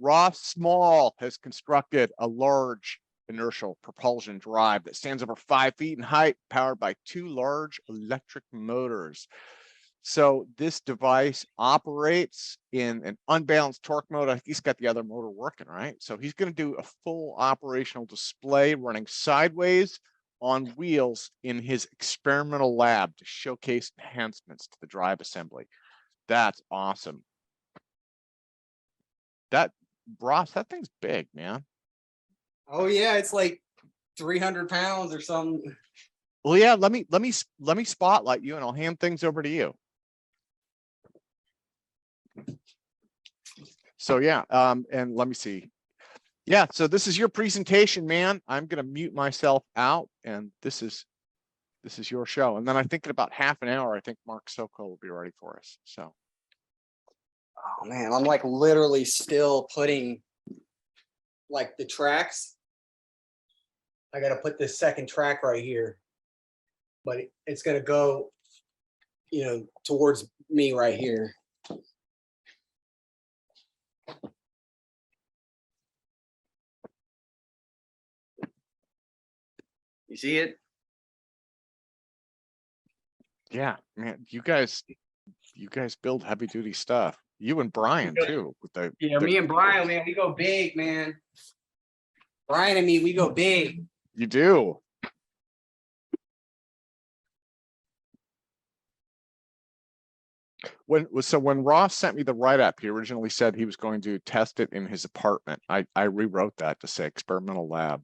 Ross Small has constructed a large inertial propulsion drive that stands over 5 feet in height, powered by 2 large electric motors. So this device operates in an unbalanced torque mode. I think he's got the other motor working, right? So he's going to do a full operational display running sideways on wheels in his experimental lab to showcase enhancements to the drive assembly. That's awesome. Ross, that thing's big, man. Oh yeah, it's like 300 pounds or something. Well, yeah, let me spotlight you and I'll hand things over to you. So yeah, and let me see. Yeah, so this is your presentation, man. I'm gonna mute myself out, and this is your show. And then I think in about half an hour, I think Mark Sokol will be ready for us. So. Oh man, I'm like literally still putting like the tracks. I got to put this second track right here, but it's going to go, you know, towards me right here. You see it? Yeah, man, you guys build heavy duty stuff. You and Bryan too. With the, me and Bryan, man, we go big, man. Bryan and me, we go big. You do. When Ross sent me the write-up, he originally said he was going to test it in his apartment. I rewrote that to say experimental lab.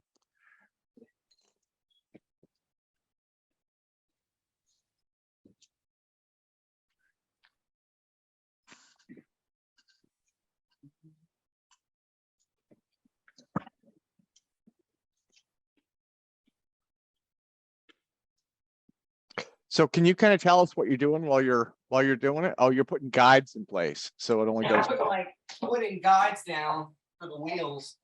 So can you kind of tell us what you're doing while you're doing it? Oh, you're putting guides in place, so it only goes. Like putting guides down for the wheels.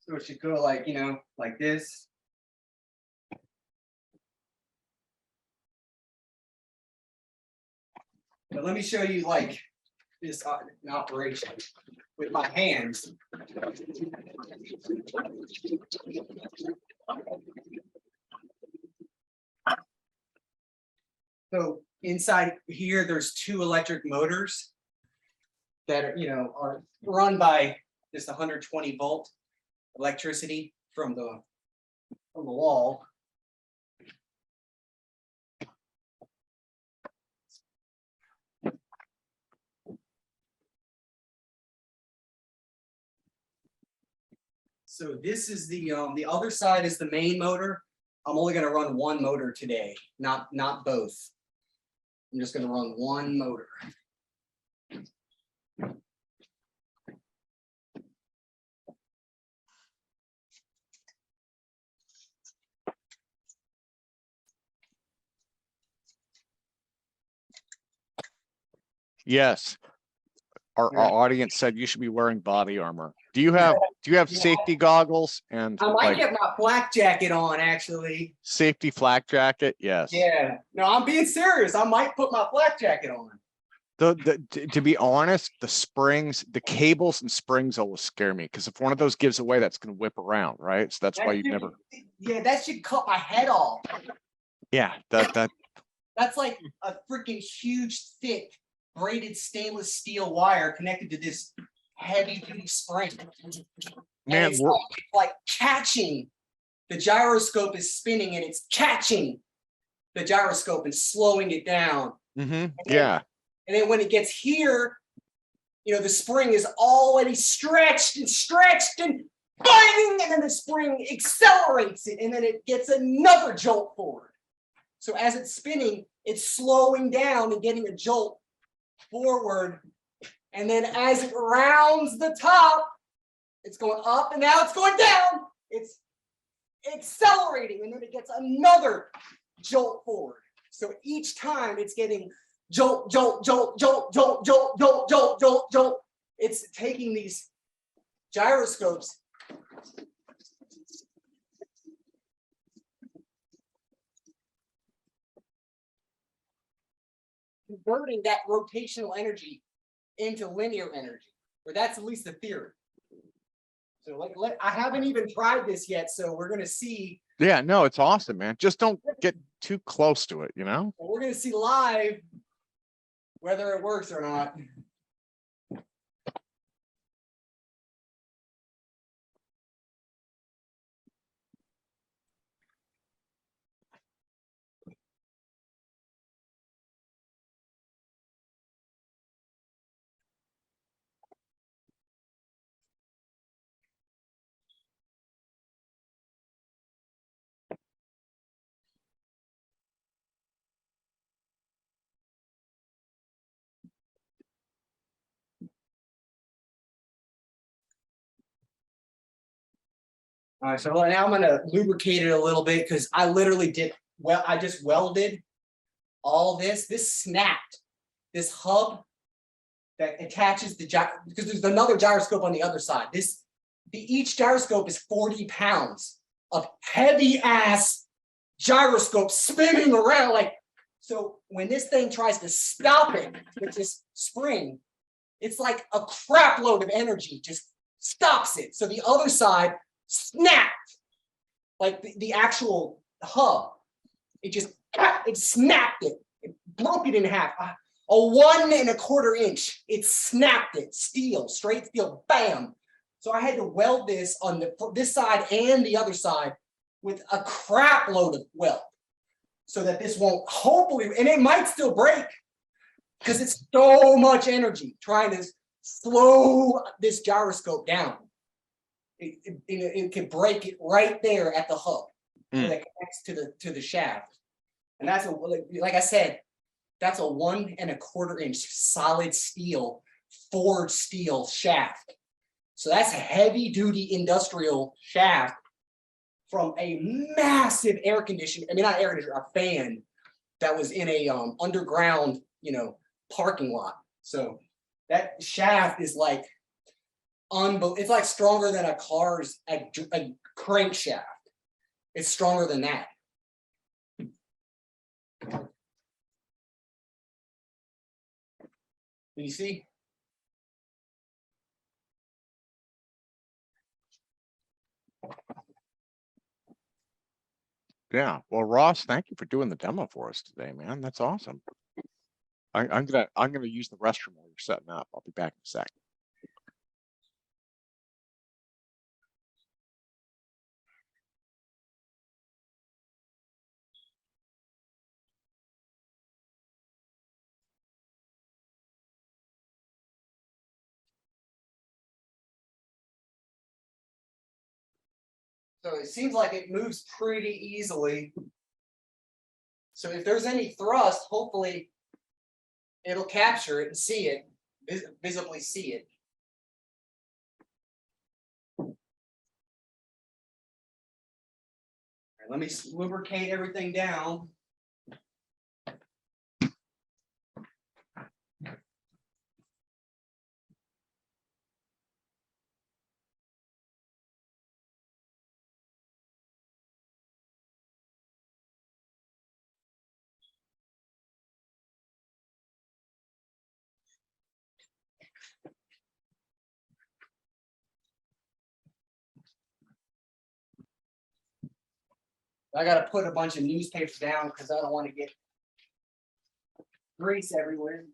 So it should go like, you know, like this. But let me show you like this in operation with my hands. So inside here, there's 2 electric motors that are, you know, are run by this 120 volt electricity from the wall. So this is the other side is the main motor. I'm only going to run one motor today, not both. I'm just going to run one motor. Yes. Our audience said you should be wearing body armor. Do you have safety goggles and I might get my flak jacket on actually. Safety flak jacket? Yes. Yeah. No, I'm being serious. I might put my flak jacket on. To be honest, the springs, the cables and springs always scare me because if one of those gives away, that's going to whip around, right? So that's why you never. Yeah, that should cut my head off. Yeah, that's like a freaking huge, thick, braided stainless steel wire connected to this heavy duty spring. Man, and it's like catching. The gyroscope is spinning and it's catching the gyroscope and slowing it down. Yeah. And then when it gets here, you know, the spring is already stretched and bang, and then the spring accelerates it, and then it gets another jolt forward. So as it's spinning, it's slowing down and getting a jolt forward. And then as it rounds the top, it's going up, and now it's going down. It's accelerating, and then it gets another jolt forward. So each time it's getting jolt, jolt, jolt, jolt, jolt, jolt, jolt, jolt, jolt, jolt. It's taking these gyroscopes converting that rotational energy into linear energy, or that's at least the theory. So I haven't even tried this yet, so we're gonna see. Yeah, no, it's awesome, man. Just don't get too close to it, you know? We're gonna see live whether it works or not. All right, so now I'm gonna lubricate it a little bit because I literally did, well, I just welded all this. This snapped. This hub that attaches the because there's another gyroscope on the other side. Each gyroscope is 40 pounds of heavy ass gyroscope spinning around. Like, so when this thing tries to stop it with this spring, it's like a crap load of energy just stops it. So the other side snapped, like the actual hub. It snapped it. It broke it in half. A 1 1/4 inch. It snapped it. Steel, straight steel, bam. So I had to weld this on this side and the other side with a crap load of weld, so that this won't, hopefully, and it might still break because it's so much energy trying to slow this gyroscope down. It can break it right there at the hub that connects to the shaft. And that's like I said, that's a 1 1/4 inch solid steel, forged steel shaft. So that's a heavy duty industrial shaft from a massive air conditioner, I mean, not air conditioner, a fan that was in a underground, parking lot. So that shaft is like unbelievable. It's like stronger than a car's a crankshaft. It's stronger than that. Can you see? Yeah. Well, Ross, thank you for doing the demo for us today, man. That's awesome. I'm gonna use the restroom while you're setting up. I'll be back in a sec. So it seems like it moves pretty easily. So if there's any thrust, hopefully it'll capture it and see it, visibly see it. All right, let me lubricate everything down. I got to put a bunch of newspapers down because I don't want to get grease everywhere.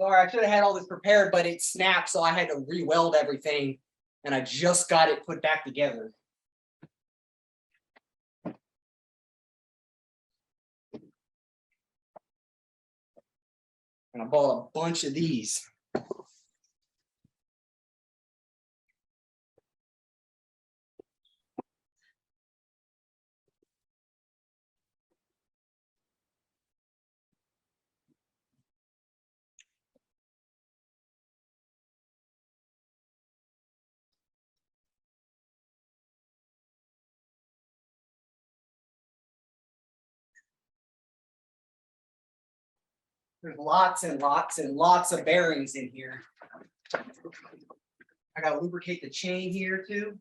Sorry, I should have had all this prepared, but it snapped, so I had to re-weld everything, and I just got it put back together. And I bought a bunch of these. There's lots and lots and lots of bearings in here. I got to lubricate the chain here too.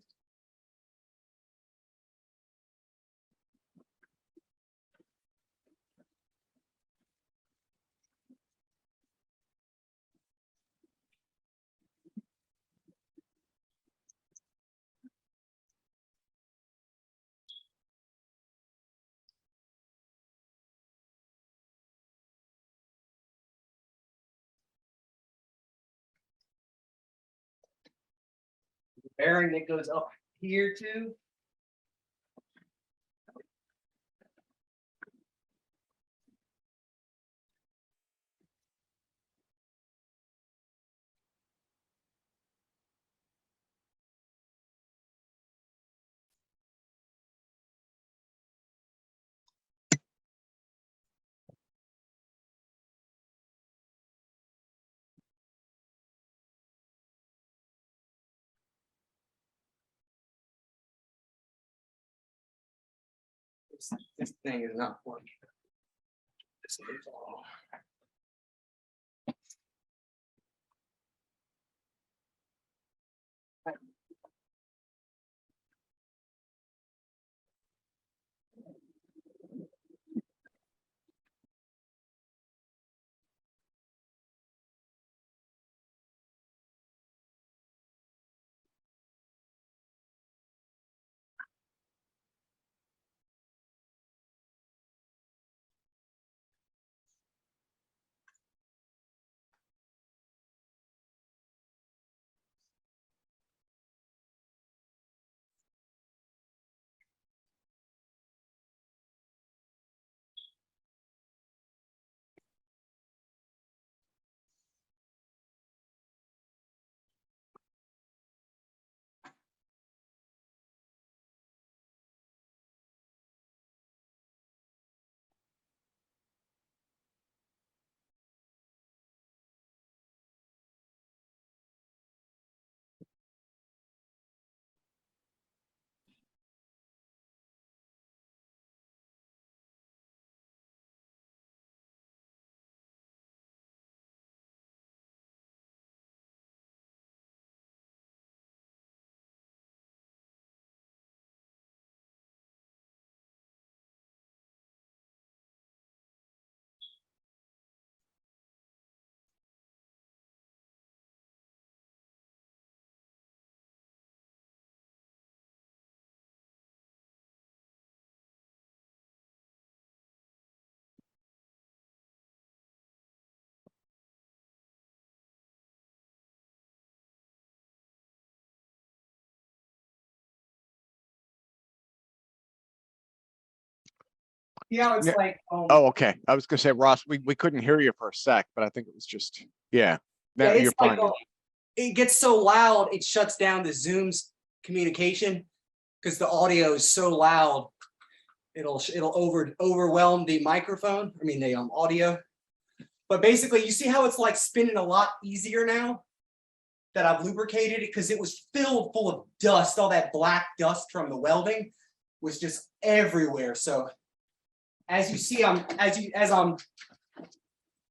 bearing that goes up here too. This thing is not working. This is all. Yeah, it's Yeah. like Oh, okay. I was gonna say, Ross, we couldn't hear you for a sec, but I think it was just, yeah. Now yeah, it's you're like fine. it gets so loud it shuts down the Zoom's communication because the audio is so loud. It'll overwhelm the microphone. I mean the audio. But basically, you see how it's like spinning a lot easier now that I've lubricated it because it was filled full of dust. All that black dust from the welding was just everywhere. So as you see, as I'm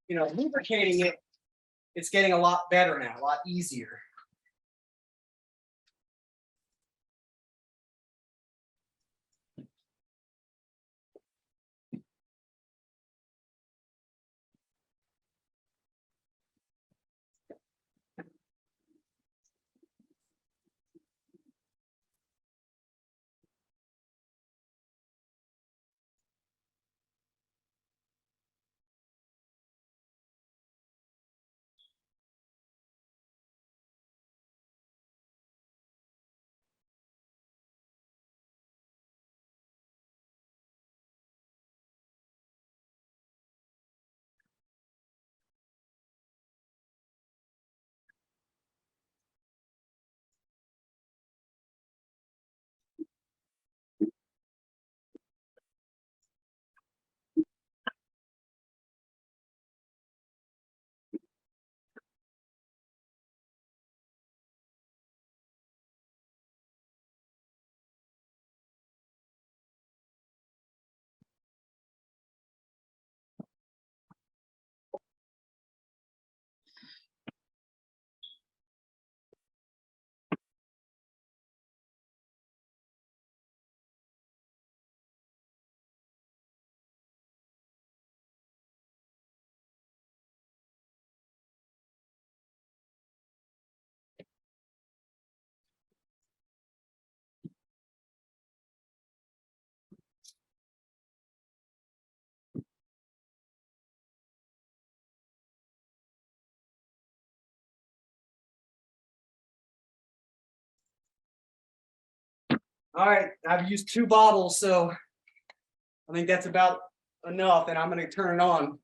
lubricating it, it's getting a lot better now, a lot easier. All right, I've used 2 bottles, so I think that's about enough, and I'm going to turn it on.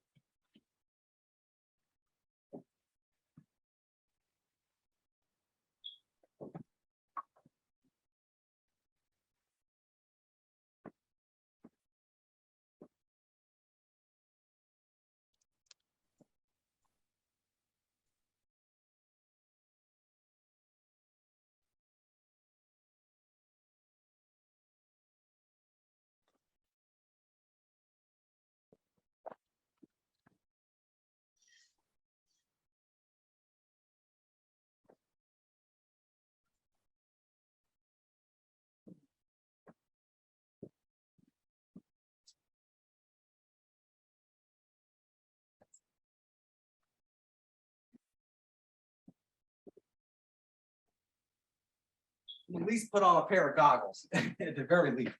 At least put on a pair of goggles at the very least.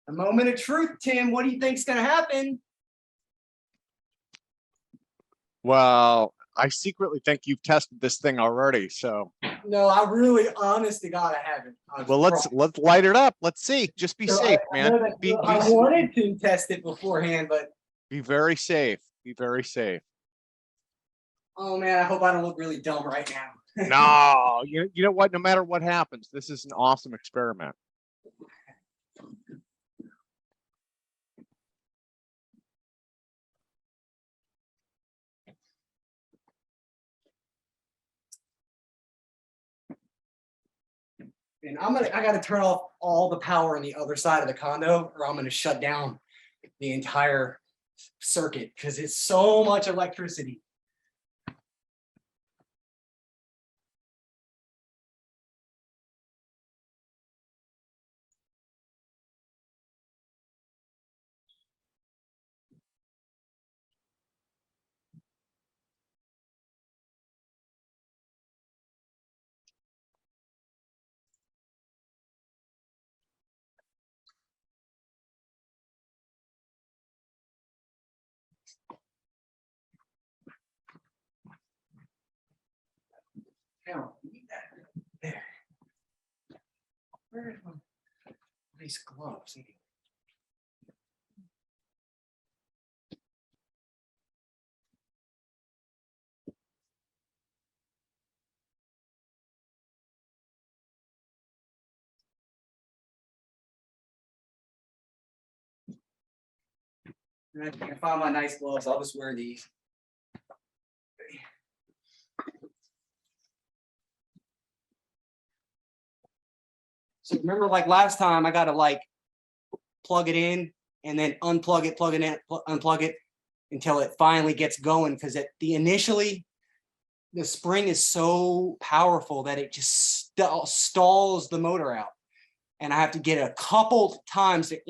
A moment of truth, Tim. What do you think's going to happen? Well, I secretly think you've tested this thing already. So, No, I really, honest to God, I haven't. well, let's light it up. Let's see. Just be safe, man. I wanted to test it beforehand, but Be very safe. Be very safe. oh man, I hope I don't look really dumb right now. No, you know what? No matter what happens, this is an awesome experiment. And I got to turn off all the power on the other side of the condo, or I'm going to shut down the entire circuit because it's so much electricity. There. Where are these gloves? I can't find my nice gloves. I'll just wear these. So remember, like last time, I got to like plug it in and then unplug it, plug it in, unplug it until it finally gets going. Because initially, the spring is so powerful that it just stalls the motor out, and I have to get a couple times to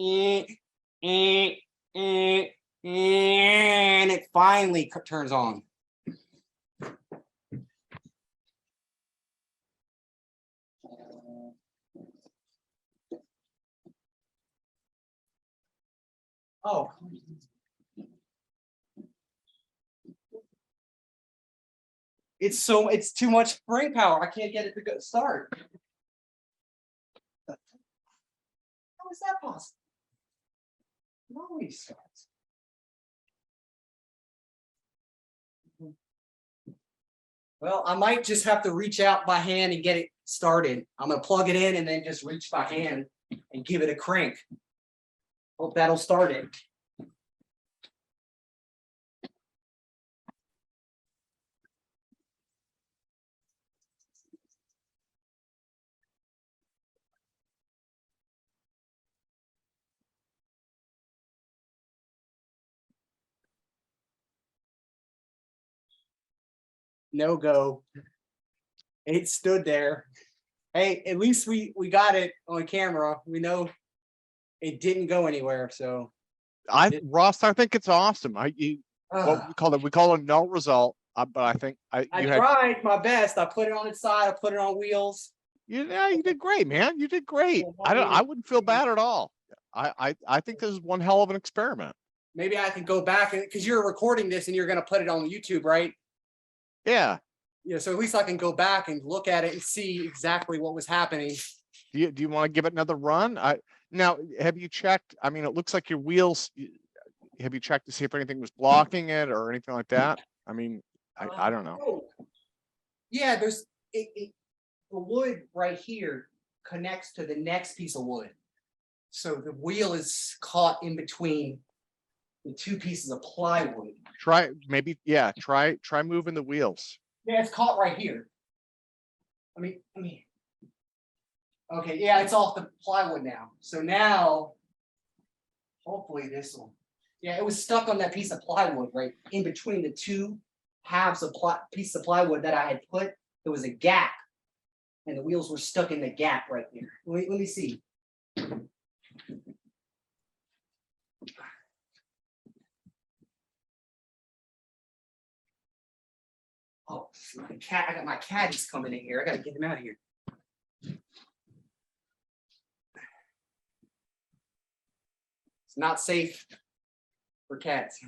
and it finally turns on. Oh. It's too much spring power. I can't get it to go start. How is that possible? It always starts. Well, I might just have to reach out by hand and get it started. I'm going to plug it in and then just reach by hand and give it a crank. Hope that'll start it. No go. It stood there. Hey, at least we got it on camera. We know it didn't go anywhere. So Ross, I think it's awesome. What we call it? We call it no result. But I think I tried my best. I put it on its side. I put it on wheels. You did great, man. You did great. I wouldn't feel bad at all. I think this is one hell of an experiment. Maybe I can go back because you're recording this and you're going to put it on YouTube, right? Yeah. Yeah. So at least I can go back and look at it and see exactly what was happening. Do you want to give it another run? Now, have you checked? I mean, it looks like your wheels. Have you checked to see if anything was blocking it or anything like that? I mean, I don't know. Oh. Yeah, there's the wood right here connects to the next piece of wood. So the wheel is caught in between the two pieces of plywood. Try moving the wheels. Yeah, it's caught right here. I mean. Okay, yeah, it's off the plywood now. So now, hopefully this will. Yeah, it was stuck on that piece of plywood right in between the two halves of piece of plywood that I had put. There was a gap, and the wheels were stuck in the gap right there. Let me see. Oh, my cat! I got my caddies coming in here. I got to get them out of here. It's not safe for cats.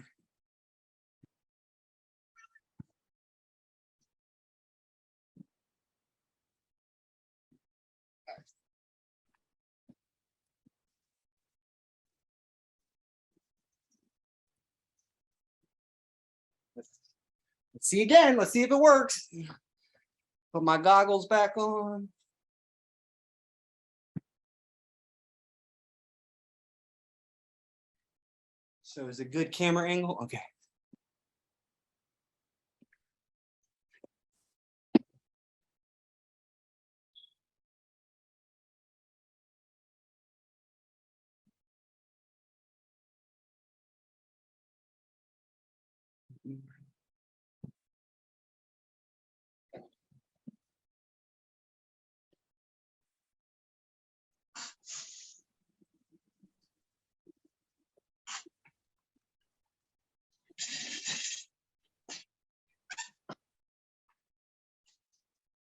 Let's see again. Let's see if it works. Put my goggles back on. So is a good camera angle? Okay.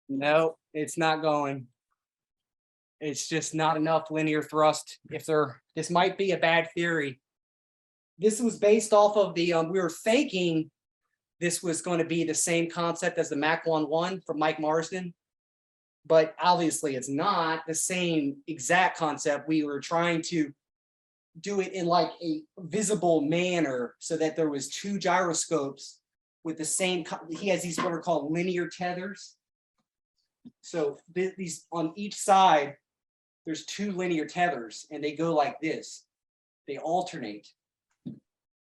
No, it's not going. It's just not enough linear thrust. This might be a bad theory. This was based off of the, we were thinking this was going to be the same concept as the Mach 1-1 from Mike Marsden, but obviously it's not the same exact concept. We were trying to do it in like a visible manner so that there was two gyroscopes with the same, he has these what are called linear tethers. So these on each side, there's two linear tethers and they go like this. They alternate.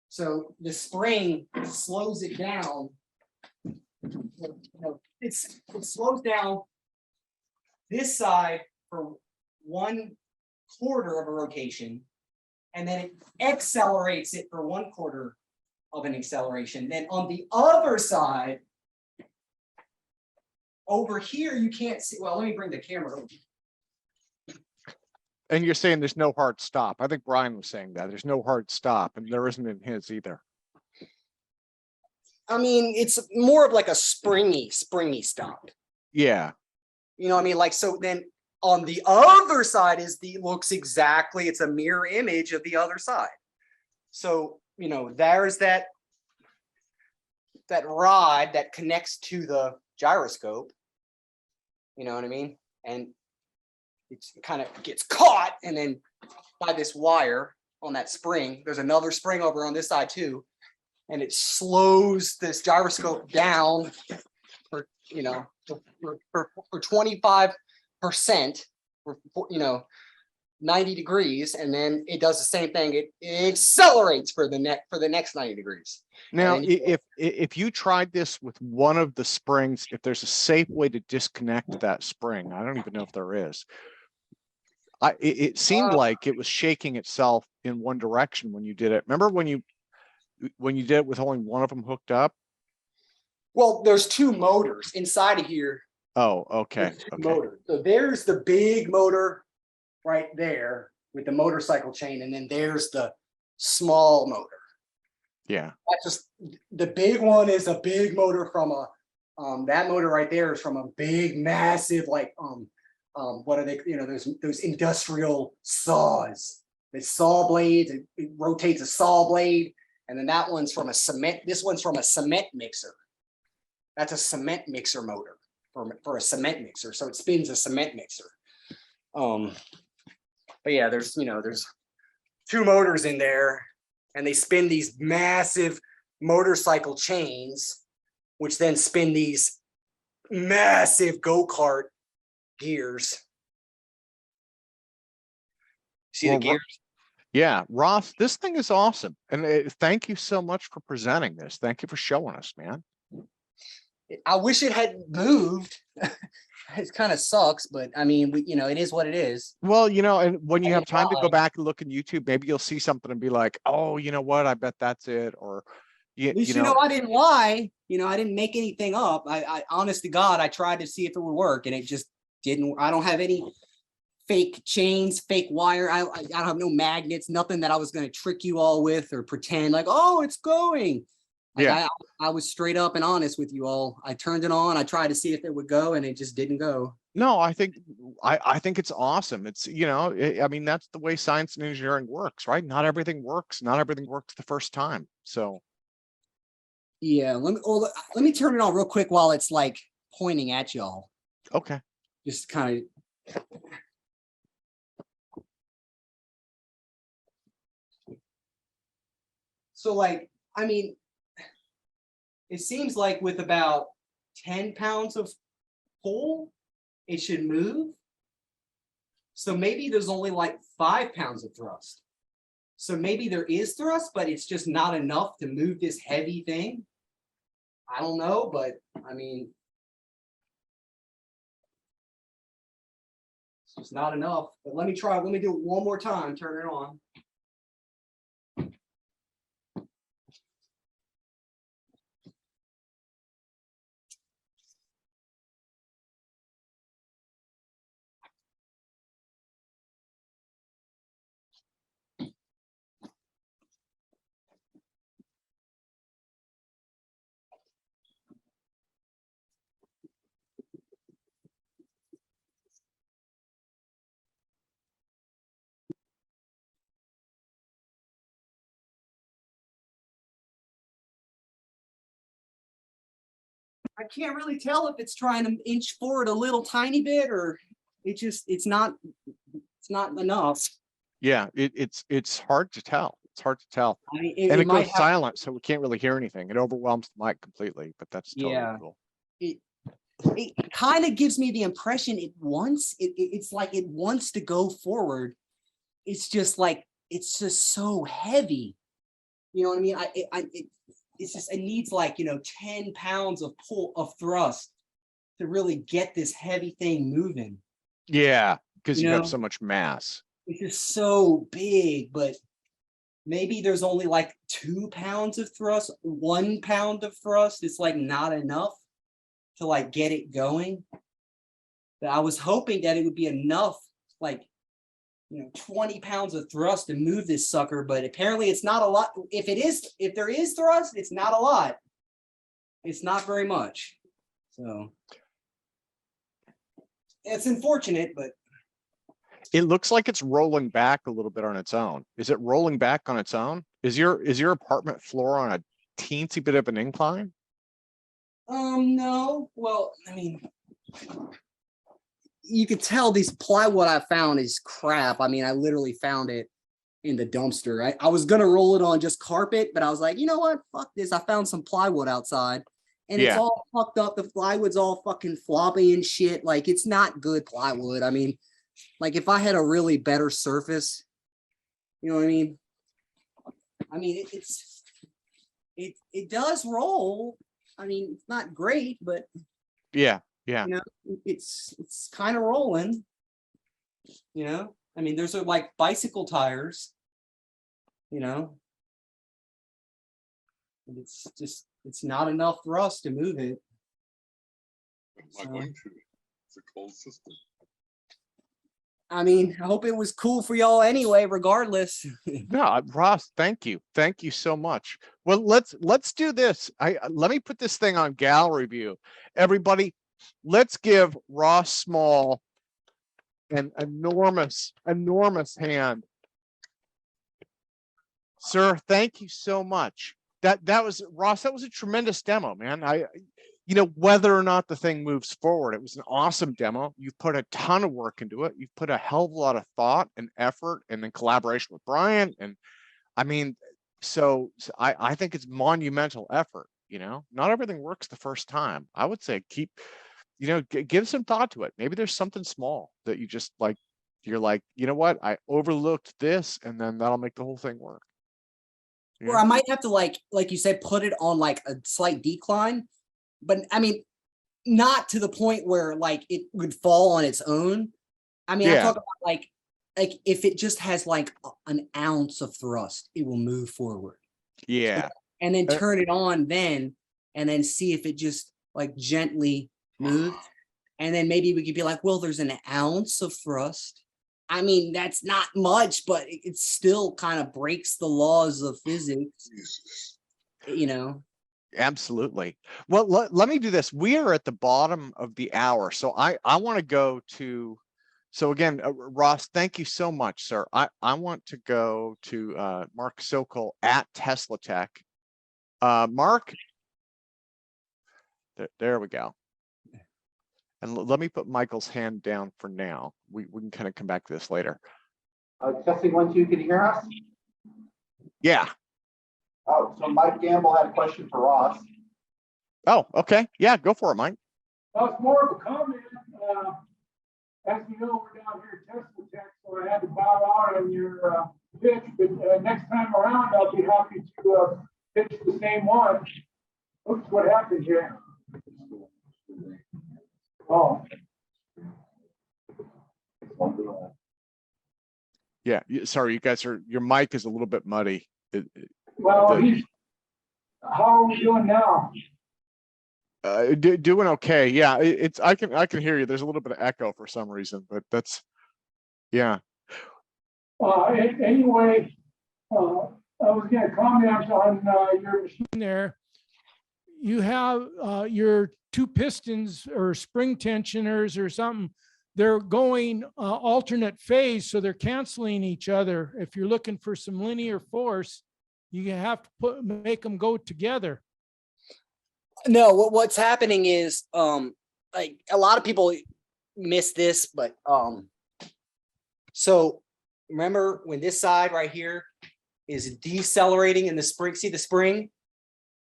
So the spring slows it down. It slows down this side for 1/4 of a rotation, and then it accelerates it for 1/4 of an acceleration. Then on the other side, over here, you can't see. Well, let me bring the camera over. And you're saying there's no hard stop. I think Bryan was saying that there's no hard stop, and there isn't in his either. I mean, it's more of like a springy stop. Yeah. You know what I mean? Like, so then on the other side looks exactly, it's a mirror image of the other side. So, you know, there's that rod that connects to the gyroscope. You know what I mean? And it kind of gets caught, and then by this wire on that spring, there's another spring over on this side too, and it slows this gyroscope down for, you know, for 25%, you know, 90 degrees, and then it does the same thing. It accelerates for the next 90 degrees. Now, if you tried this with one of the springs, if there's a safe way to disconnect that spring, I don't even know if there is. It seemed like it was shaking itself in one direction when you did it. Remember when you did it with only one of them hooked up? Well, there's two motors inside of here. Oh, okay. Motor. So there's the big motor right there. with the motorcycle chain, and then there's the small motor. Yeah. That's just the big one is a big motor from a that motor right there is from a big massive like what are they, you know, those industrial saws. The saw blades, it rotates a saw blade, and then that one's from a cement, this one's from a cement mixer. That's a cement mixer motor for a cement mixer, so it spins a cement mixer. But yeah, there's, you know, there's 2 motors in there, and they spin these massive motorcycle chains, which then spin these massive go-kart gears. See the gears? Yeah, Ross, this thing is awesome. And thank you so much for presenting this. Thank you for showing us, man. I wish it had moved. It kind of sucks, but I mean, you know, it is what it is. Well, you know, and when you have time to go back and look in YouTube, maybe you'll see something and be like, oh, you know what? I bet that's it. Or, At least, you know, I didn't lie. You know, I didn't make anything up. I honest to God, I tried to see if it would work, and it just didn't. I don't have any fake chains, fake wire. I don't have no magnets, nothing that I was going to trick you all with or pretend like, oh, it's going. Like, yeah, I was straight up and honest with you all. I turned it on. I tried to see if it would go, and it just didn't go. no, I think it's awesome. It's, you know, I mean, that's the way science and engineering works, right? Not everything works. Not everything works the first time. So yeah, let me turn it on real quick while it's like pointing at y'all. okay. Just kind of. So like, I mean, it seems like with about 10 pounds of pull, it should move. So maybe there's only like 5 pounds of thrust. So maybe there is thrust, but it's just not enough to move this heavy thing. I don't know, but I mean, it's just not enough. But let me try. Let me do it one more time. Turn it on. I can't really tell if it's trying to inch forward a little tiny bit, or it's not enough. Yeah, it's hard to tell. It's hard to tell. I mean, And it might goes have, silent, so we can't really hear anything. It overwhelms the mic completely, but that's totally yeah. cool. It kind of gives me the impression it's like it wants to go forward. It's just like, it's just so heavy. You know what I mean? It's just, it needs like, you know, 10 pounds of thrust to really get this heavy thing moving. Yeah, because you know, have so much mass. It's just so big, but maybe there's only like 2 pounds of thrust, 1 pound of thrust. It's like not enough to like get it going. But I was hoping that it would be enough, like, you know, 20 pounds of thrust to move this sucker, but apparently it's not a lot. If there is thrust, it's not a lot. It's not very much. So it's unfortunate, but It looks like it's rolling back a little bit on its own. Is it rolling back on its own? Is your apartment floor on a teensy bit of an incline? no. Well, I mean, you could tell this plywood I found is crap. I mean, I literally found it in the dumpster. I was gonna roll it on just carpet, but I was like, you know what? Fuck this. I found some plywood outside, and it's all fucked up. The plywood's all fucking floppy and shit. Like, it's not good plywood. I mean, like, if I had a really better surface, you know what I mean? I mean, it does roll. I mean, it's not great, but Yeah. you know, it's kind of rolling. You know, I mean, there's like bicycle tires. You know, and it's not enough thrust to move it. I'm not going to. It's a cold system. I mean, I hope it was cool for y'all anyway, regardless. No, Ross, thank you. Thank you so much. Well, let's do this. Let me put this thing on gallery view. Everybody, let's give Ross Small an enormous hand. Sir, thank you so much. That was Ross, that was a tremendous demo, man. Whether or not the thing moves forward, it was an awesome demo. You've put a ton of work into it. You've put a hell of a lot of thought and effort, and then collaboration with Bryan. And I mean, so I think it's monumental effort. Not everything works the first time. I would say give some thought to it. Maybe there's something small that you just like, you're like, you know what, I overlooked this, and then that'll make the whole thing work. Or I might have to like you said, put it on like a slight decline, but I mean, not to the point where like it would fall on its own. I mean, I talk about like if it just has like an ounce of thrust, it will move forward. Yeah. And then turn it on then, and then see if it just like gently moves. And then maybe we could be like, well, there's an ounce of thrust. I mean, that's not much, but it still kind of breaks the laws of physics, Absolutely. Well, let me do this. We are at the bottom of the hour. So I want to go to, so again, Ross, thank you so much, sir. I want to go to Mark Sokol at TeslaTech. Mark, there we go. And let me put Michael's hand down for now. We can kind of come back to this later. Testing 1, 2, can you hear us? Yeah. Oh, so Mike Gamble had a question for Ross. Oh, okay. Yeah, go for it, Mike. Well, it's more of a comment. As you know, we're down here at TeslaTech, so I had to bow out on your pitch, but next time around, I'll be happy to pitch the same one. Oops, what happened here? Oh. Yeah, sorry, you guys your mic is a little bit muddy. Well, how are we doing now? Doing okay. Yeah, I can hear you. There's a little bit of echo for some reason, but that's, yeah. Anyway, I was going to comment on your machine there. You have your two pistons or spring tensioners or something. They're going alternate phase, so they're canceling each other. If you're looking for some linear force, you have to make them go together. No, what's happening is like a lot of people miss this, but so remember when this side right here is decelerating in the spring, see the spring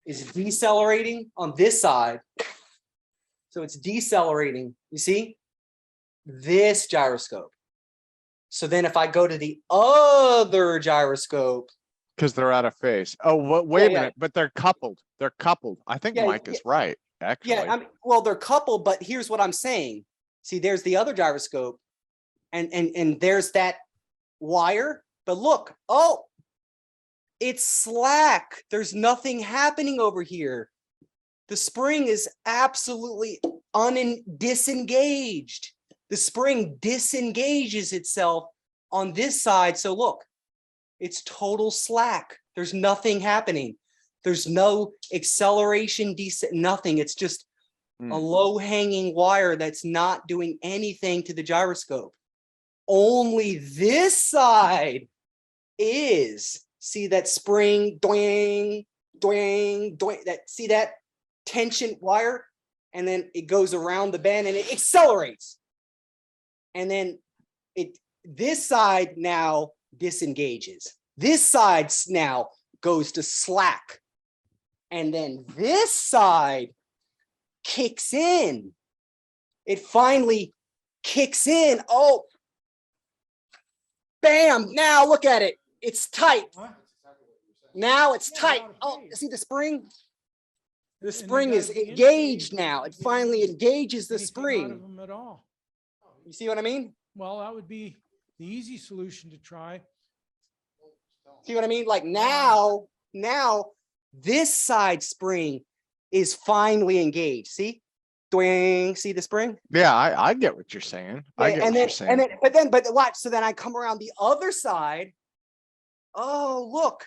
is decelerating on this side. So it's decelerating, you see this gyroscope. So then if I go to the other gyroscope, because they're out of phase. Oh, wait a minute, but they're coupled. They're coupled. I think Mike is right, actually. Yeah, well, they're coupled, but here's what I'm saying. See, there's the other gyroscope, and there's that wire. But look, oh, it's slack. There's nothing happening over here. The spring is absolutely disengaged. The spring disengages itself on this side. So look, it's total slack. There's nothing happening. There's no acceleration, nothing. It's just a low-hanging wire that's not doing anything to the gyroscope. Only this side is. See that spring, doing, see that tension wire? And then it goes around the bend and it accelerates. And then this side now disengages. This side now goes to slack. And then this side kicks in. It finally kicks in. Oh, bam. Now look at it. It's tight. Now it's tight. Oh, see the spring? The spring is engaged now. It finally engages the spring. You see what I mean? Well, that would be the easy solution to try. See what I mean? Like now this side spring is finally engaged. See? Doing, see the spring? Yeah, I get what you're saying. I Yeah, get what you're saying. but watch. So then I come around the other side. Oh, look.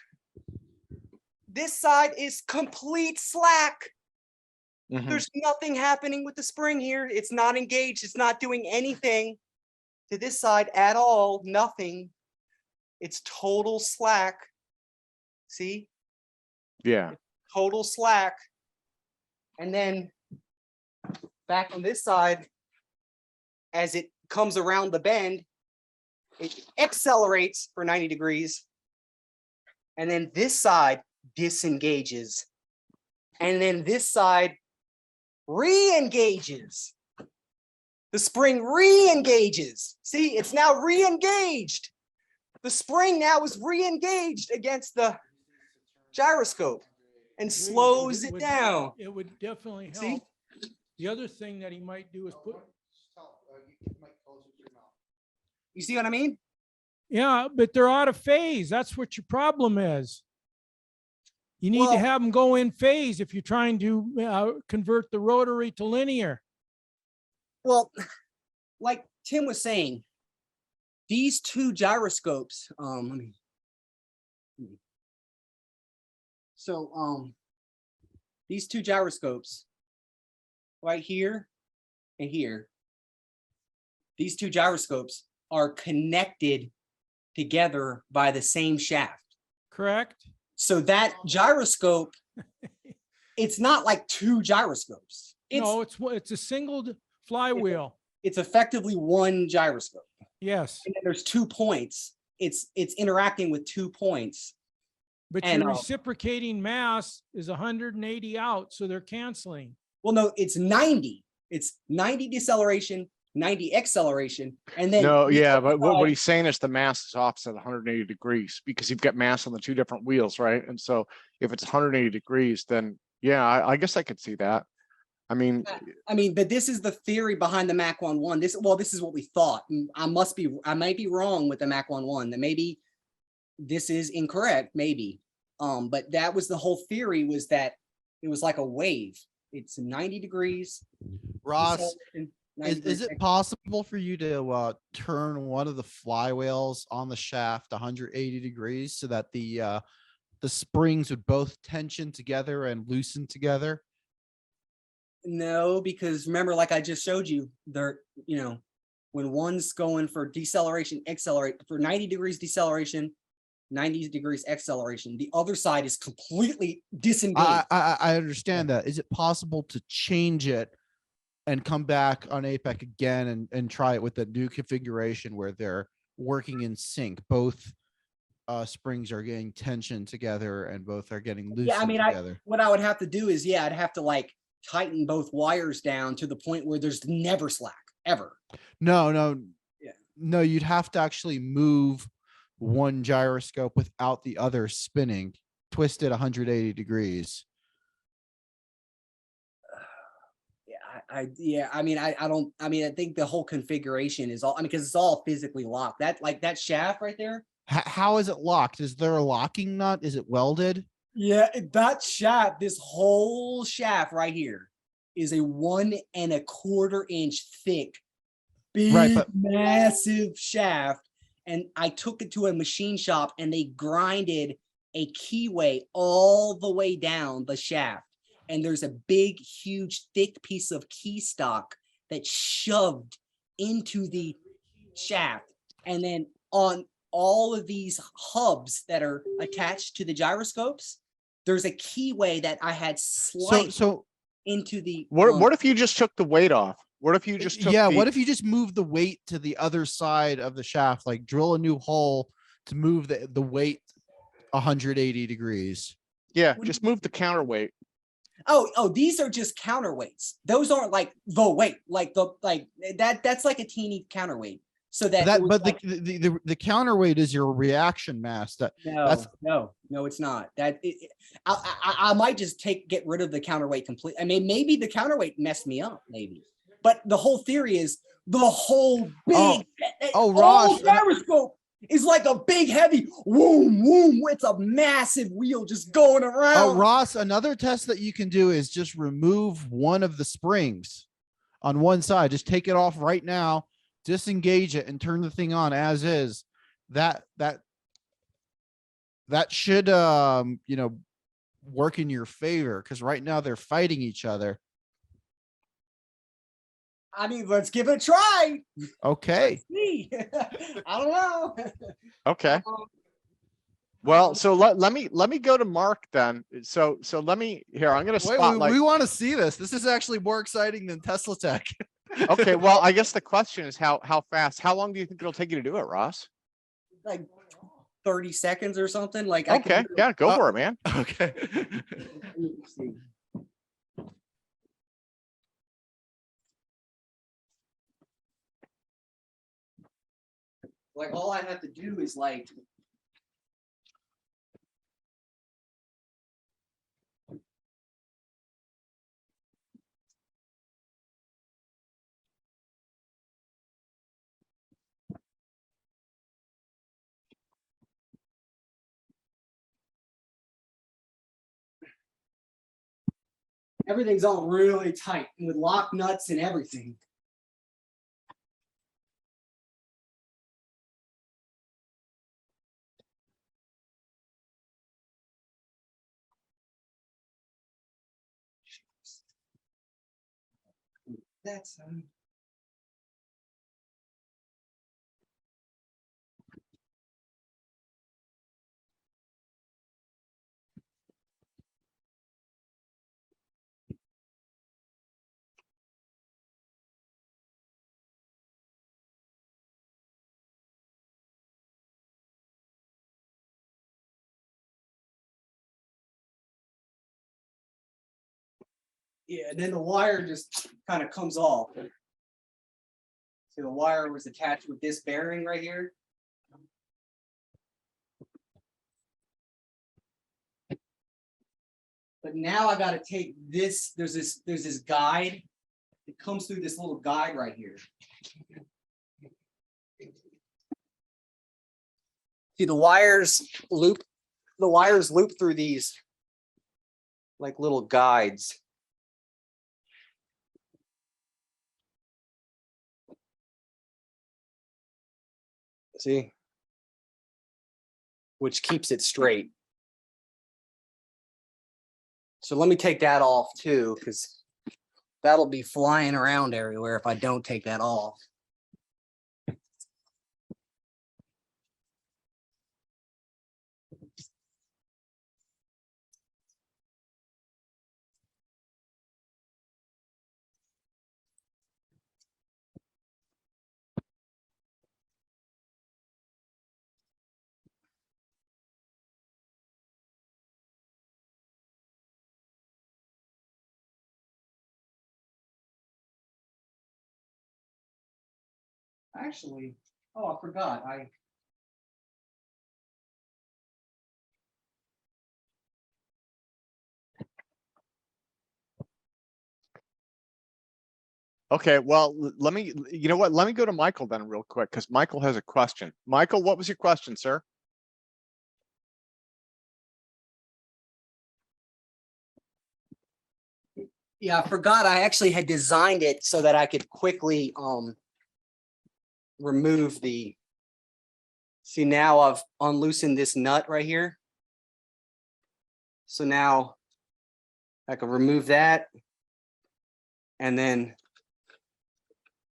This side is complete slack. Mhm. There's nothing happening with the spring here. It's not engaged. It's not doing anything to this side at all. Nothing. It's total slack. See? Yeah. Total slack. And then back on this side, as it comes around the bend, it accelerates for 90 degrees. And then this side disengages. And then this side re-engages. The spring re-engages. See, it's now re-engaged. The spring now is re-engaged against the gyroscope and slows it down. It would definitely See? help. The other thing that he might do is put, You see what I mean? yeah, but they're out of phase. That's what your problem is. You need to Well- have them go in phase if you're trying to convert the rotary to linear. Well, like Tim was saying, these two gyroscopes, these two gyroscopes right here and here, these two gyroscopes are connected together by the same shaft. Correct? So that gyroscope, it's not like two gyroscopes. No, it's a single flywheel. It's effectively one gyroscope. Yes, And then there's 2 points. It's interacting with 2 points. but And, your reciprocating mass is 180 out, so they're canceling. Well, no, it's 90. It's 90 deceleration, 90 acceleration, and then No, the yeah, other but what side- he's saying is the mass is offset 180 degrees because you've got mass on the two different wheels, right? And so if it's 180 degrees, then yeah, I guess I could see that. I mean, but this is the theory behind the Mach 1.1. This is what we thought. I might be wrong with the Mach 1.1. That maybe this is incorrect, maybe. But that was the whole theory, was that it was like a wave. It's 90 degrees. Ross, deceleration, 90 is it degrees. possible for you to turn one of the flywheels on the shaft 180 degrees so that the springs would both tension together and loosen together? No, because remember, like I just showed you, they're, when one's going for deceleration, accelerate for 90 degrees deceleration, 90 degrees acceleration, the other side is completely disengaged. I understand that. Is it possible to change it and come back on APEC again and try it with the new configuration where they're working in sync? Both springs are getting tension together and both are getting loosened Yeah, I mean, together. what I would have to do is, I'd have to like tighten both wires down to the point where there's never slack, ever. No, Yeah. no, you'd have to actually move one gyroscope without the other spinning, twist it 180 degrees. I think the whole configuration is all, because it's all physically locked. That shaft right there. How is it locked? Is there a locking nut? Is it welded? Yeah, that shaft, this whole shaft right here is a 1 1/4 inch thick, big, Right, but- massive shaft. And I took it to a machine shop and they grinded a keyway all the way down the shaft. And there's a big, huge, thick piece of key stock that's shoved into the shaft. And then on all of these hubs that are attached to the gyroscopes, there's a keyway that I had sliced So into the. what if you just took the weight off? What if you just took yeah, the- what if you just move the weight to the other side of the shaft, like drill a new hole to move the weight 180 degrees? Yeah, just move the counterweight. Oh, these are just counterweights. Those aren't like the weight, that's like a teeny counterweight. So that, it was But like- the counterweight is your reaction mass. That's no, it's not. I might just get rid of the counterweight completely. I mean, maybe the counterweight messed me up, maybe. But the whole theory is the whole big Ross, gyroscope is like a big heavy whoom whoom. It's a massive wheel just going around. Ross, another test that you can do is just remove one of the springs on one side. Just take it off right now, disengage it and turn the thing on as is. That should, you know, work in your favor, because right now they're fighting each other. I mean, let's give it a try. Okay. See. I don't know. Okay. Well, so let me go to Mark then. So let me here. I'm going to Wait, spotlight. we want to see this. This is actually more exciting than TeslaTech. Okay. Well, I guess the question is how fast. How long do you think it'll take you to do it, Ross? Like 30 seconds or something. Like Okay. Yeah. Go for it, man. Okay. Let me see. Like all I have to do is like everything's all really tight with lock nuts and everything. That's yeah, and then the wire just kind of comes off. So the wire was attached with this bearing right here. But now I got to take this. There's this guide. It comes through this little guide right here. See, the wires loop through these like little guides. See? Which keeps it straight. So let me take that off too, because that'll be flying around everywhere if I don't take that off. Actually, oh, I forgot. Okay. Well, let me. You know what? Let me go to Michael then real quick because Michael has a question. Michael, what was your question, sir? Yeah, I forgot. I actually had designed it so that I could quickly remove the. See, now I've unloosened this nut right here. So now I can remove that and then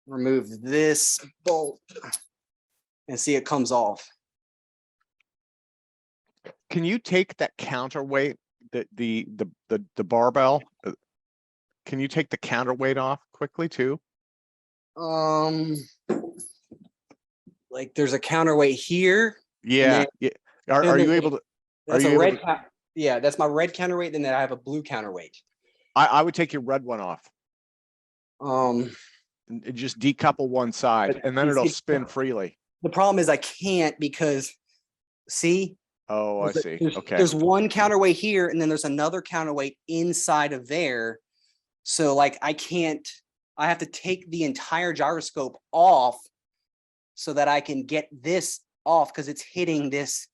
remove this bolt and see it comes off. Can you take that counterweight, the barbell? Can you take the counterweight off quickly too? Like there's a counterweight here. Yeah. Yeah. Are you able to? That's a red. Yeah, that's my red counterweight. Then I have a blue counterweight. I would take your red one off. And just decouple one side, and then it'll spin freely. The problem is I can't because, see. Oh, I see. Okay. There's one counterweight here, and then there's another counterweight inside of there. So like I can't. I have to take the entire gyroscope off so that I can get this off because it's hitting this.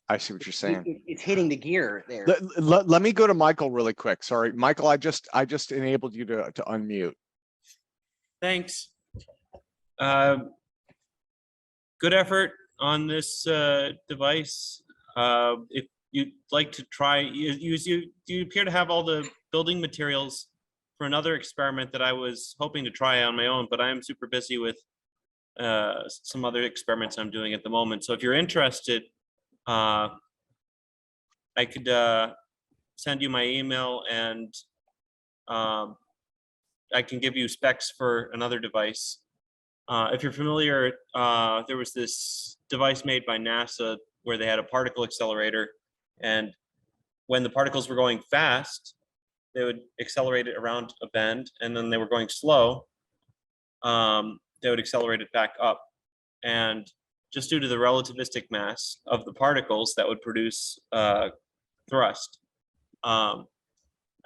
I see what you're saying. It's hitting the gear there. Let me go to Michael really quick. Sorry, Michael, I just enabled you to unmute. Thanks. Good effort on this device. If you'd like to try, you appear to have all the building materials for another experiment that I was hoping to try on my own, but I am super busy with some other experiments I'm doing at the moment. So if you're interested, I could send you my email, and I can give you specs for another device. If you're familiar, there was this device made by NASA where they had a particle accelerator, and when the particles were going fast, they would accelerate it around a bend, and then they were going slow, they would accelerate it back up. And just due to the relativistic mass of the particles, that would produce thrust.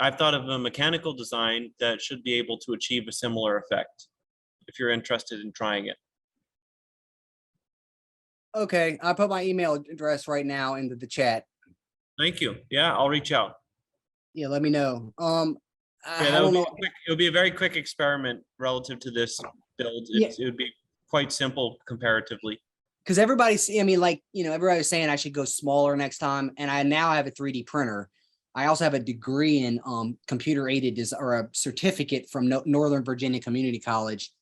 I've thought of a mechanical design that should be able to achieve a similar effect, if you're interested in trying it. Okay, I put my email address right now into the chat. Thank you. Yeah, I'll reach out. Yeah, let me know. Yeah, I that don't would be know. quick. It would be a very quick experiment relative to this build. It would be quite simple comparatively. Because everybody's, I mean, like, you know, everybody's saying I should go smaller next time. And I now have a 3D printer. I also have a degree in computer aided or a certificate from Northern Virginia Community College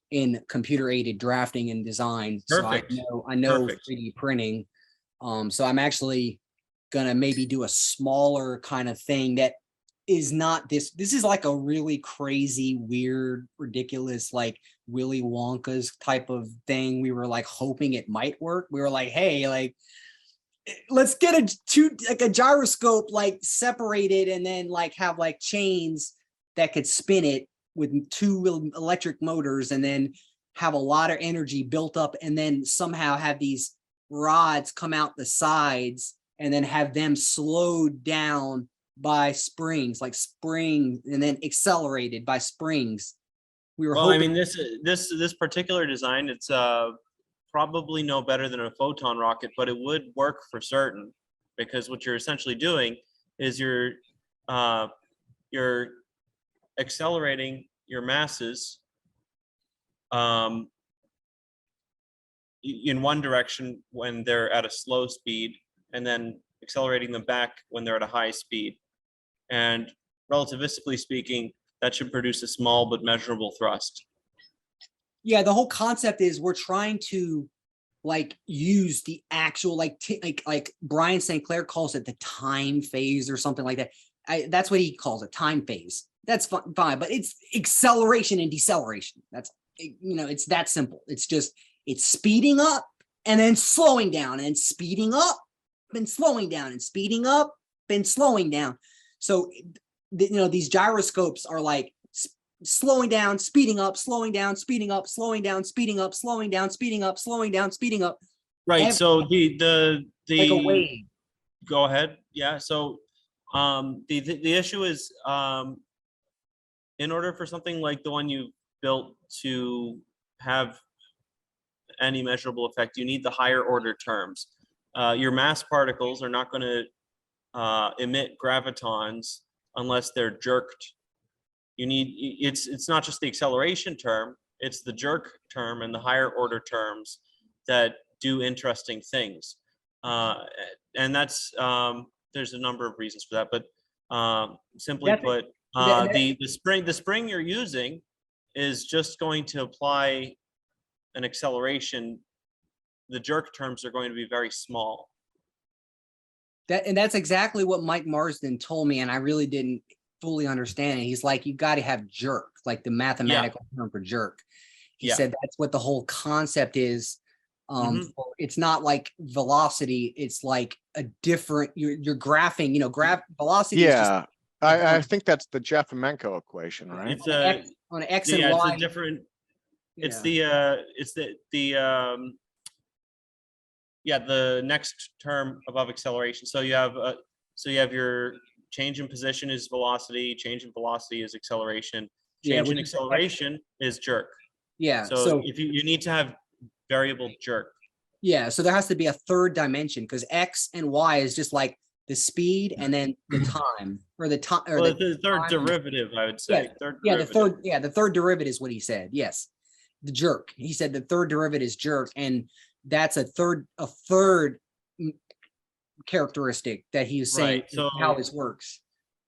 in computer aided drafting and design. Perfect. So I know Perfect. 3D printing. So I'm actually gonna maybe do a smaller kind of thing that is not this. This is like a really crazy, weird, ridiculous, like Willy Wonka's type of thing. We were like hoping it might work. We were like, hey, like, let's get a gyroscope like separated and then like have like chains that could spin it with 2 electric motors, and then have a lot of energy built up, and then somehow have these rods come out the sides and then have them slowed down by springs, like spring, and then accelerated by springs. We were Well, I hoping. mean, this particular design, it's probably no better than a photon rocket, but it would work for certain, because what you're essentially doing is you're accelerating your masses in one direction when they're at a slow speed, and then accelerating them back when they're at a high speed. And relativistically speaking, that should produce a small but measurable thrust. Yeah, the whole concept is we're trying to like use the actual like Bryan Sinclair calls it the time phase or something like that. That's what he calls it, time phase. That's fine, but it's acceleration and deceleration. That's, you know, it's that simple. It's just, it's speeding up and then slowing down, and speeding up and slowing down, and speeding up and slowing down. So, you know, these gyroscopes are like slowing down, speeding up, slowing down, speeding up, slowing down, speeding up, slowing down, speeding up, slowing down, speeding up. Right. So the like a wave. Go ahead. Yeah. So the issue is in order for something like the one you built to have any measurable effect, you need the higher order terms. Your mass particles are not going to emit gravitons unless they're jerked. You need, it's not just the acceleration term, it's the jerk term and the higher order terms that do interesting things. And that's, there's a number of reasons for that, but simply put, the spring you're using is just going to apply an acceleration. The jerk terms are going to be very small. And that's exactly what Mike Marsden told me, and I really didn't fully understand it. He's like, you got to have jerk, like the mathematical term for jerk. He said that's what the whole concept is. It's not like velocity, it's like a different, you're graphing, you know, velocity. Yeah, I think that's the Jeffermenko equation, right? It's a on an X and Y. It's a different. It's the next term above acceleration. So you have your change in position is velocity, change in velocity is acceleration, change in acceleration is jerk. Yeah. So if you need to have variable jerk. Yeah. So there has to be a third dimension, because X and Y is just like the speed, and then the time, or the time, or Well, the the third time- derivative, I would Yeah, say. Third yeah, the derivative. third derivative is what he said. Yes, the jerk. He said the third derivative is jerk, and that's a third characteristic that he was saying Right, so- how this works.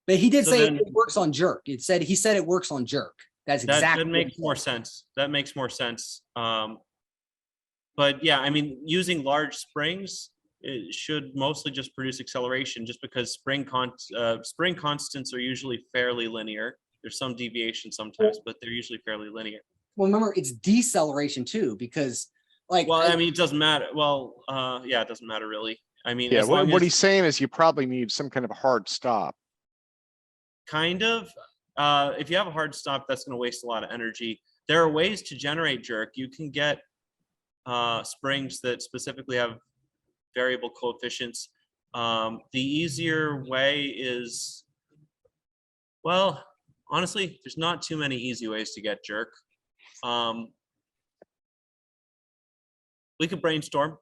But he did So say then- it works on jerk. He said it works on jerk. That's exactly That what he makes more said. sense. That makes more sense. But yeah, I mean, using large springs, it should mostly just produce acceleration, just because spring constants are usually fairly linear. There's some deviation sometimes, but they're usually fairly linear. Well, remember, it's deceleration too, because like Well, I mean, it doesn't matter. Well, yeah, it doesn't matter really. I mean, Yeah, as long what as he's saying is you probably need some kind of a hard stop. kind of, if you have a hard stop, that's going to waste a lot of energy. There are ways to generate jerk. You can get springs that specifically have variable coefficients. The easier way is, well, honestly, there's not too many easy ways to get jerk. We could brainstorm.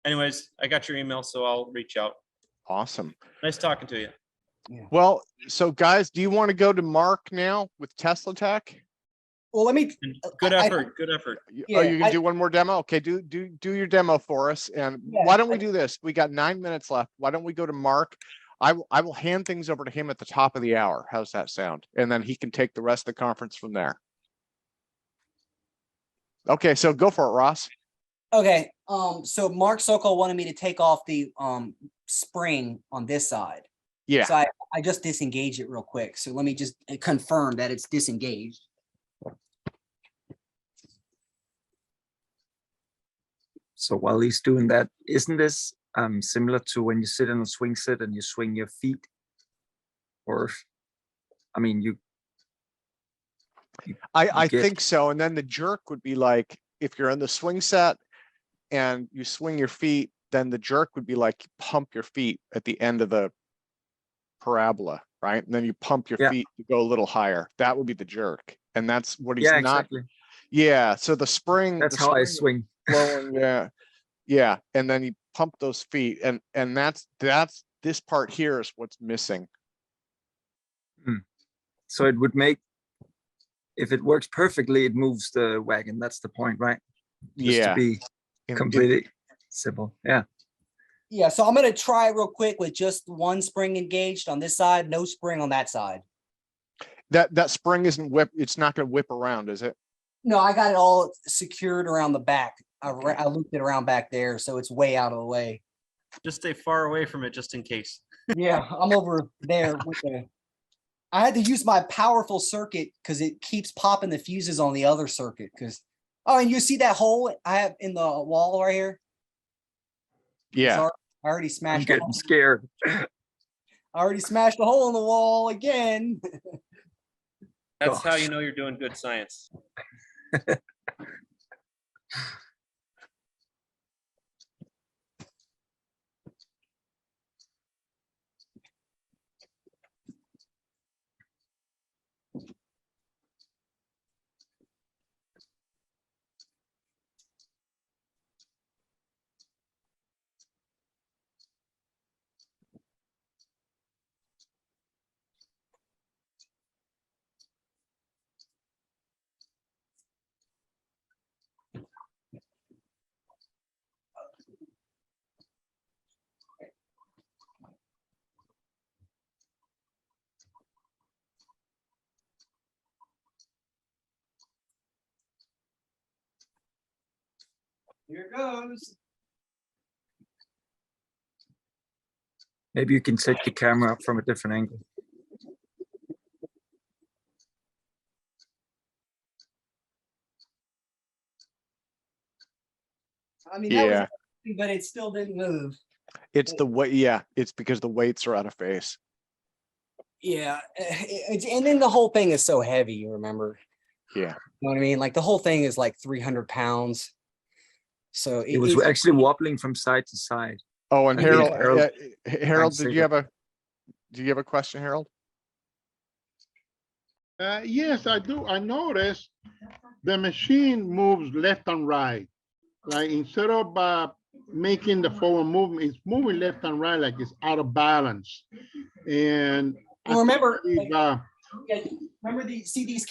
Anyways, I got your email, so I'll reach out. Awesome. Nice talking to you. Well, so guys, do you want to go to Mark now with TeslaTech? well, let me. And good I- effort. Good effort. Oh, Yeah, you can do one more demo? Okay, do your demo for us. And Yeah, why don't we do this? We got 9 minutes left. Why don't we go to Mark? I will hand things over to him at the top of the hour. How's that sound? And then he can take the rest of the conference from there. Okay, so go for it, Ross. Okay, so Mark Sokol wanted me to take off the spring on this side. Yeah. So I just disengaged it real quick. So let me just confirm that it's disengaged. So while he's doing that, isn't this similar to when you sit in a swing set and you swing your feet? Or, I mean, I get- think so. And then the jerk would be like, if you're in the swing set and you swing your feet, then the jerk would be like you pump your feet at the end of the parabola, right? And then you pump your Yeah. feet to go a little higher. That would be the jerk. And that's what he's yeah, not. exactly. Yeah. So the spring. That's the how I spring swing. flowing, yeah. Yeah. And then you pump those feet. And that's this part here is what's missing. So it would make, if it works perfectly, it moves the wagon. That's the point, right? Just Yeah. to be completely simple. Yeah. Yeah, so I'm gonna try real quick with just one spring engaged on this side, no spring on that side. That spring isn't it's not gonna whip around, is it? No, I got it all secured around the back. I looped it around back there, so it's way out of the way. Just stay far away from it, just in case. Yeah, I'm over there with the. I had to use my powerful circuit because it keeps popping the fuses on the other circuit. Because and you see that hole I have in the wall right here? Yeah. I already I'm smashed. The hole. getting scared. I already smashed a hole in the wall again. That's how Gosh. you know you're doing good science. Here it goes. Maybe you can set the camera up from a different angle. I mean, that was Yeah. everything, but it still didn't move. It's the way, yeah, it's because the weights are out of phase. Yeah, and then the whole thing is so heavy. You remember? Yeah. You know what I mean? Like the whole thing is like 300 pounds. So It was actually wobbling from side to side. Oh, and I Harold, think Harold- Harold, say do you have a question, Harold? Yes, I do. I noticed the machine moves left and right. Like instead of making the forward movement. It's moving left and right like it's out of balance. And I Well, remember, believe, remember see these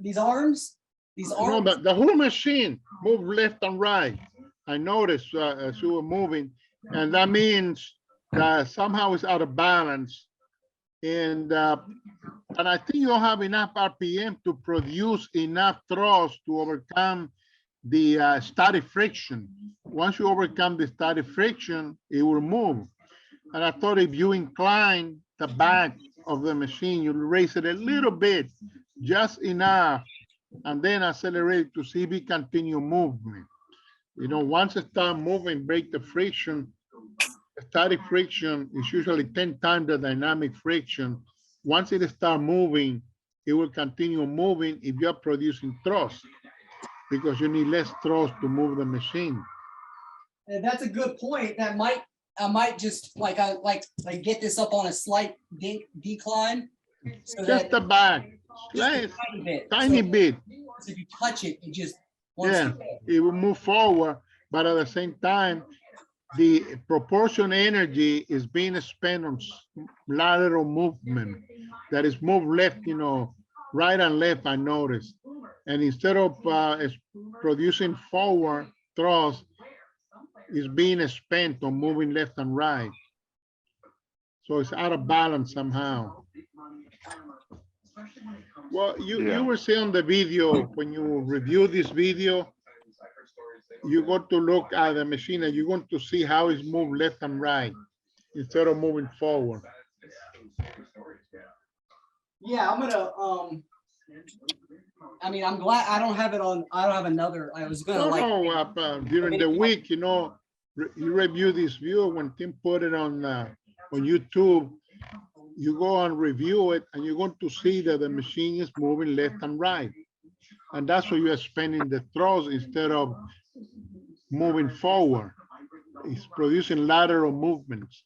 these arms? These no, arms? but the whole machine moved left and right. I noticed as you were moving, and that means that somehow it's out of balance. And I think you don't have enough RPM to produce enough thrust to overcome the static friction. Once you overcome the static friction, it will move. And I thought if you incline the back of the machine, you'll raise it a little bit, just enough, and then accelerate to see if it continue movement. You know, once it start moving, break the friction. Static friction is usually 10 times the dynamic friction. Once it start moving, it will continue moving if you're producing thrust, because you need less thrust to move the machine. And that's a good point. I might just like get this up on a slight decline. So Just the back, just a tiny bit. tiny So bit. if you touch it, it just Yeah, it will move forward, but at the same time, the proportion energy is being spent on lateral movement that is moved left, you know, right and left, I noticed. And instead of producing forward thrust, is being spent on moving left and right. So it's out of balance somehow. Well, you were saying on the video, when you review this video, you got to look at the machine and you're going to see how it's moved left and right instead of moving forward. Yeah, I'm gonna I mean, I'm glad I don't have it on. I don't have another. I was gonna During the week, you know, you review this view. When Tim put it on YouTube, you go and review it, and you're going to see that the machine is moving left and right, and that's why you are spending the thrust instead of moving forward. It's producing lateral movements.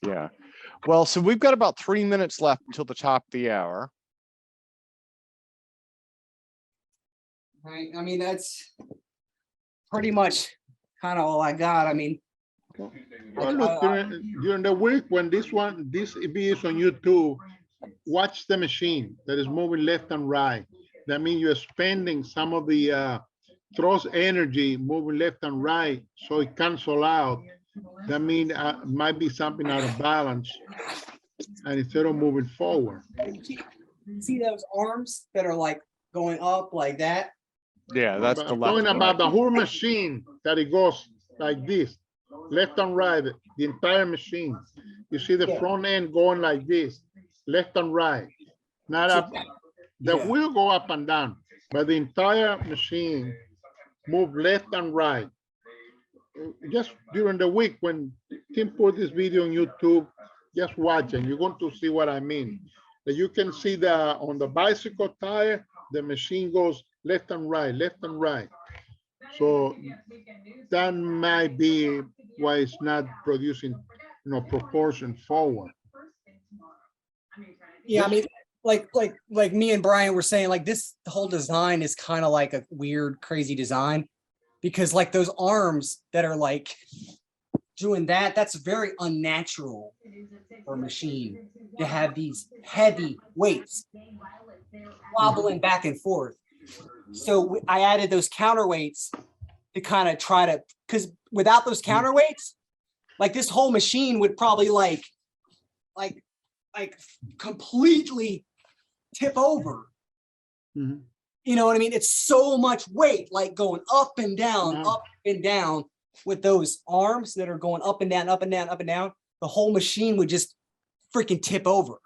Yeah. Well, so we've got about 3 minutes left until the top of the hour. Right. I mean, that's pretty much kind of all I got. I mean, well, look, during the week when this video is on YouTube, watch the machine that is moving left and right. That means you're spending some of the thrust energy moving left and right, so it cancel out. That means might be something out of balance, and instead of moving forward. see those arms that are like going up like that? Yeah, that's the I'm left. talking about the whole machine, that it goes like this, left and right, the entire machine. You see the front end going like this, left and right. Not up. The wheel go up and down, but the entire machine move left and right. Just during the week when Tim put this video on YouTube, just watch and you're going to see what I mean. That you can see that on the bicycle tire, the machine goes left and right, left and right. So that might be why it's not producing, you know, proportion forward. Yeah, I mean, like me and Brian were saying, like this whole design is kind of like a weird, crazy design, because like those arms that are like doing that, that's very unnatural for a machine to have these heavy weights wobbling back and forth. So I added those counterweights to kind of try to, because without those counterweights, like this whole machine would probably like completely tip over. Mm-hmm. You know what I mean? It's so much weight, like going up and down, up and down with those arms that are going up and down, up and down, up and down. The whole machine would just freaking tip over.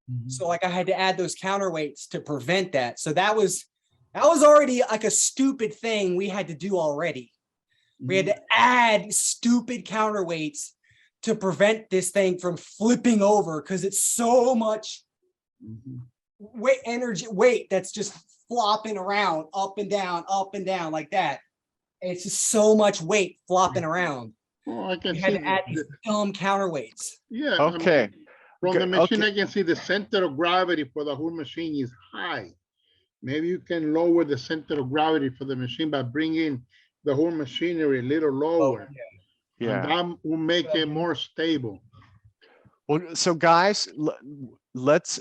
Mm-hmm. So like I had to add those counterweights to prevent that. So that was already like a stupid thing we had to do already. Mm-hmm. We had to add stupid counterweights to prevent this thing from flipping over, because it's so much weight that's just flopping around up and down like that. It's just so much weight flopping around. Oh, I can we see had to add these dumb counterweights. Yeah. Okay. I mean, from the machine, I can see the center of gravity for the whole machine is high. maybe you can lower the center of gravity for the machine by bringing the whole machinery a little lower. And Yeah. that will make it more stable. Well, so guys, let's,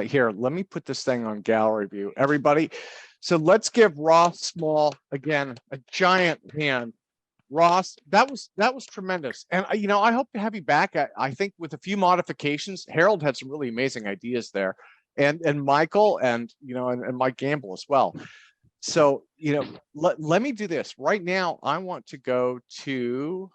here, let me put this thing on gallery view, everybody. So let's give Ross Small, again, a giant hand. Ross, that was tremendous. And you know, I hope to have you back. I think with a few modifications, Harold had some really amazing ideas there. And Michael and, you know, and Mike Gamble as well. So, you know, let me do this right now. I want to go to,